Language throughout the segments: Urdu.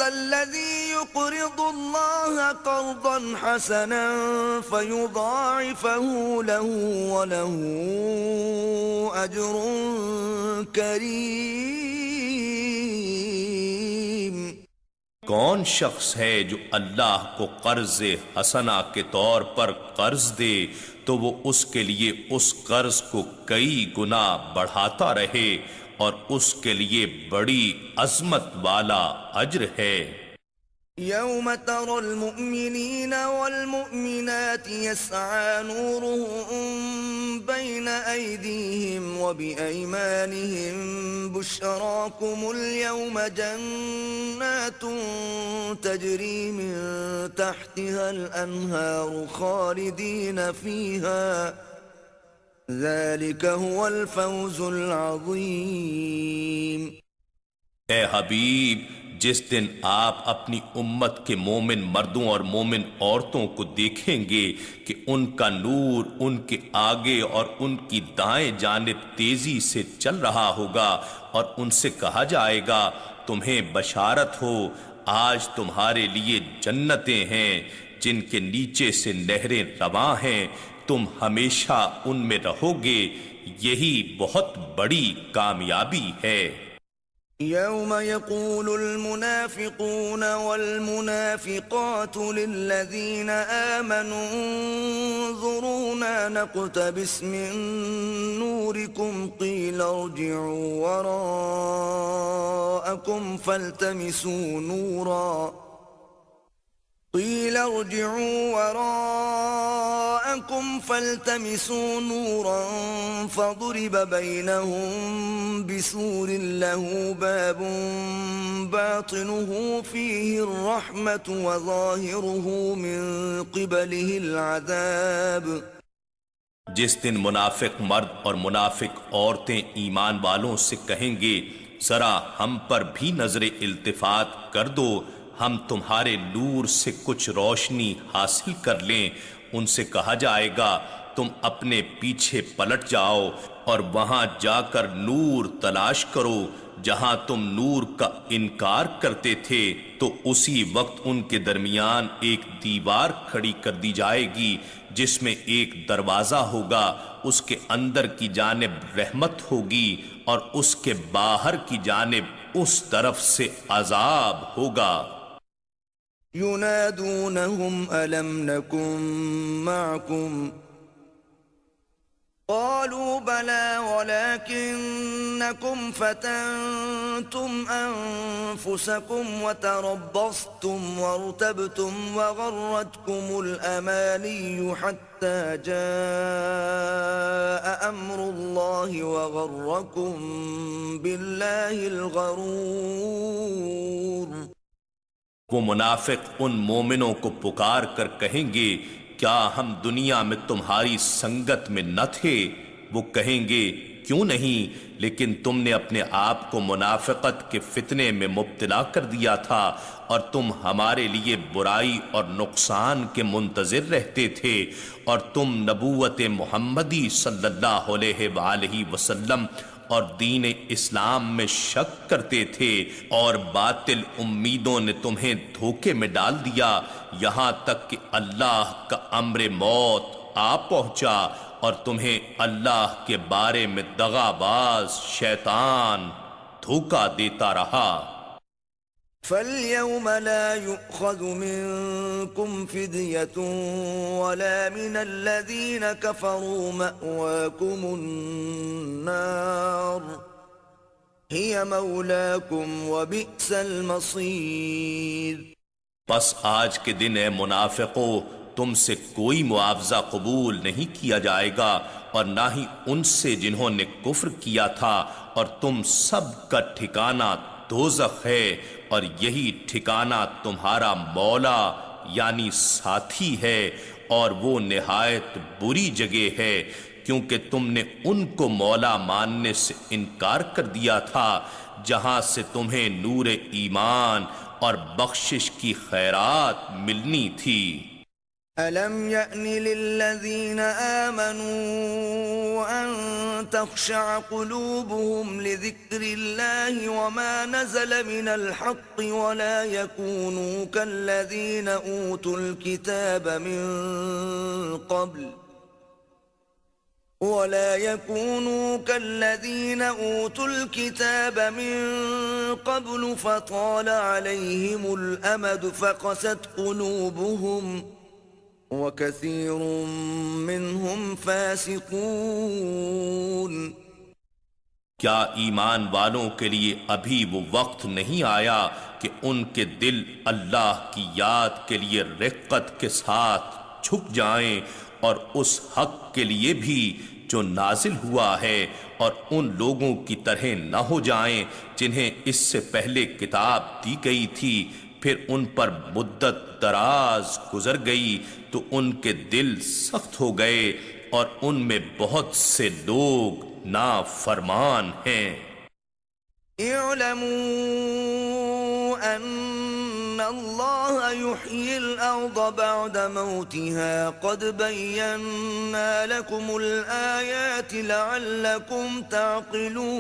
كالذي يقرض الله قرضا حسنا فيضاعفه له وله أجر كريم۔ کون شخص ہے جو اللہ کو قرض حسنہ کے طور پر قرض دے تو وہ اس کے لیے اس قرض کو کئی گنا بڑھاتا رہے اور اس کے لیے بڑی عظمت والا اجر ہے۔ يوم ترى المؤمنين والمؤمنات يسعى نورهم بين أيديهم وبأيمانهم بشراكم اليوم جنات تجري من تحتها الأنهار خالدين فيها ذلك هو الفوز العظيم۔ اے حبیب، جس دن آپ اپنی امت کے مومن مردوں اور مومن عورتوں کو دیکھیں گے کہ ان کا نور ان کے آگے اور ان کی دائیں جانب تیزی سے چل رہا ہوگا اور ان سے کہا جائے گا تمہیں بشارت ہو، آج تمہارے لیے جنتیں ہیں جن کے نیچے سے نہریں رواں ہیں، تم ہمیشہ ان میں رہو گے، یہی بہت بڑی کامیابی ہے۔ يوم يقول المنافقون والمنافقات للذين آمنوا انظرونا نقتبس من نوركم قيل ارجعوا وراءكم فالتمسوا نورا فضرب بينهم بسور له باب باطنه فيه الرحمة وظاهره من قبله العذاب۔ جس دن منافق مرد اور منافق عورتیں ایمان والوں سے کہیں گے ذرا ہم پر بھی نظر التفات کر دو، ہم تمہارے نور سے کچھ روشنی حاصل کر لیں۔ ان سے کہا جائے گا تم اپنے پیچھے پلٹ جاؤ اور وہاں جا کر نور تلاش کرو جہاں تم نور کا انکار کرتے تھے، تو اسی وقت ان کے درمیان ایک دیوار کھڑی کر دی جائے گی جس میں ایک دروازہ ہوگا، اس کے اندر کی جانب رحمت ہوگی اور اس کے باہر کی جانب اس طرف سے عذاب ہوگا۔ ينادونهم ألم نكن معكم قالوا بلى ولكنكم فتنتم أنفسكم وتربصتم وارتبتم وغرتكم الأماني حتى جاء أمر الله وغركم بالله الغرور۔ وہ منافق ان مومنوں کو پکار کر کہیں گے کیا ہم دنیا میں تمہاری سنگت میں نہ تھے؟ وہ کہیں گے کیوں نہیں، لیکن تم نے اپنے آپ کو منافقت کے فتنے میں مبتلا کر دیا تھا اور تم ہمارے لیے برائی اور نقصان کے منتظر رہتے تھے، اور تم نبوت محمدی صلی اللہ علیہ وآلہ وسلم اور دین اسلام میں شک کرتے تھے، اور باطل امیدوں نے تمہیں دھوکے میں ڈال دیا، یہاں تک کہ اللہ کا امر موت آ پہنچا اور تمہیں اللہ کے بارے میں دغاباز شیطان دھوکا دیتا رہا۔ فَالْيَوْمَ لَا يُؤْخَذُ مِنكُمْ فِدْيَةٌ وَلَا مِنَ الَّذِينَ كَفَرُوا مَأْوَاكُمُ النَّارُ هِيَ مَوْلَاكُمْ وَبِئْسَ الْمَصِيرُ۔ پس آج کے دن اے منافقو تم سے کوئی معاوضہ قبول نہیں کیا جائے گا اور نہ ہی ان سے جنہوں نے کفر کیا تھا، اور تم سب کا ٹھکانہ دوزخ ہے اور یہی ٹھکانہ تمہارا مولا یعنی ساتھی ہے، اور وہ نہایت بری جگہ ہے کیونکہ تم نے ان کو مولا ماننے سے انکار کر دیا تھا جہاں سے تمہیں نور ایمان اور بخشش کی خیرات ملنی تھی۔ ألم يأن للذين آمنوا أن تخشع قلوبهم لذكر الله وما نزل من الحق ولا يكونوا كالذين أوتوا الكتاب من قبل فطال عليهم الأمد فقست قلوبهم وكثير منهم فاسقون۔ کیا ایمان والوں کے لیے ابھی وہ وقت نہیں آیا کہ ان کے دل اللہ کی یاد کے لیے رقت کے ساتھ جھک جائیں اور اس حق کے لیے بھی جو نازل ہوا ہے، اور ان لوگوں کی طرح نہ ہو جائیں جنہیں اس سے پہلے کتاب دی گئی تھی، پھر ان پر مدت دراز گزر گئی تو ان کے دل سخت ہو گئے اور ان میں بہت سے لوگ نافرمان ہیں۔ اعلموا ان اللہ یحیی الارض بعد موتها قد بینا لکم الآیات لعلکم تعقلون۔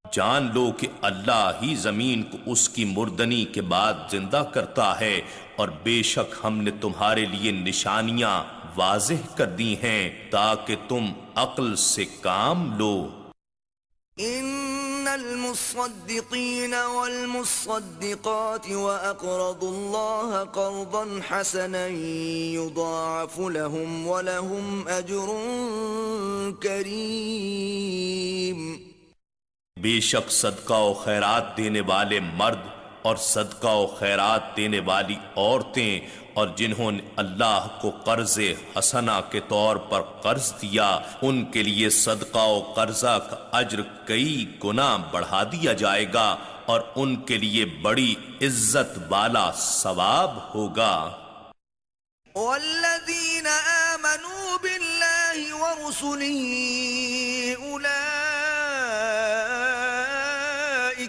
جان لو کہ اللہ ہی زمین کو اس کی مردنی کے بعد زندہ کرتا ہے، اور بے شک ہم نے تمہارے لیے نشانیاں واضح کر دی ہیں تاکہ تم عقل سے کام لو۔ ان المصدقین والمصدقات واقرضوا اللہ قرضا حسنا یضاعف لهم ولهم اجر کریم۔ بے شک صدقہ و خیرات دینے والے مرد اور صدقہ و خیرات دینے والی عورتیں، اور جنہوں نے اللہ کو قرض حسنہ کے طور پر قرض دیا، ان کے لیے صدقہ و قرضہ کا اجر کئی گنا بڑھا دیا جائے گا، اور ان کے لیے بڑی عزت والا ثواب ہوگا۔ والذین آمنوا باللہ ورسلہ اولئک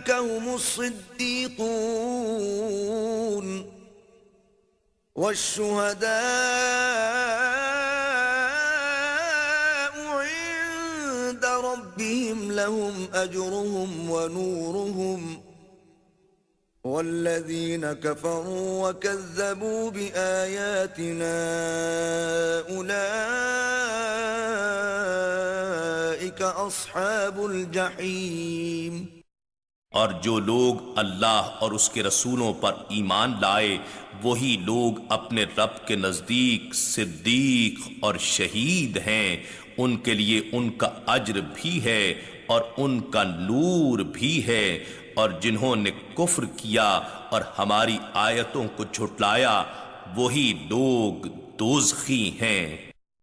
هم الصدیقون والشهداء عند ربهم لهم أجرهم ونورهم والذين كفروا وكذبوا بآياتنا أولئك أصحاب الجحيم۔ اور جو لوگ اللہ اور اس کے رسولوں پر ایمان لائے، وہی لوگ اپنے رب کے نزدیک صدیق اور شہید ہیں، ان کے لیے ان کا اجر بھی ہے اور ان کا نور بھی ہے، اور جنہوں نے کفر کیا اور ہماری آیتوں کو جھٹلایا وہی لوگ دوزخی ہیں۔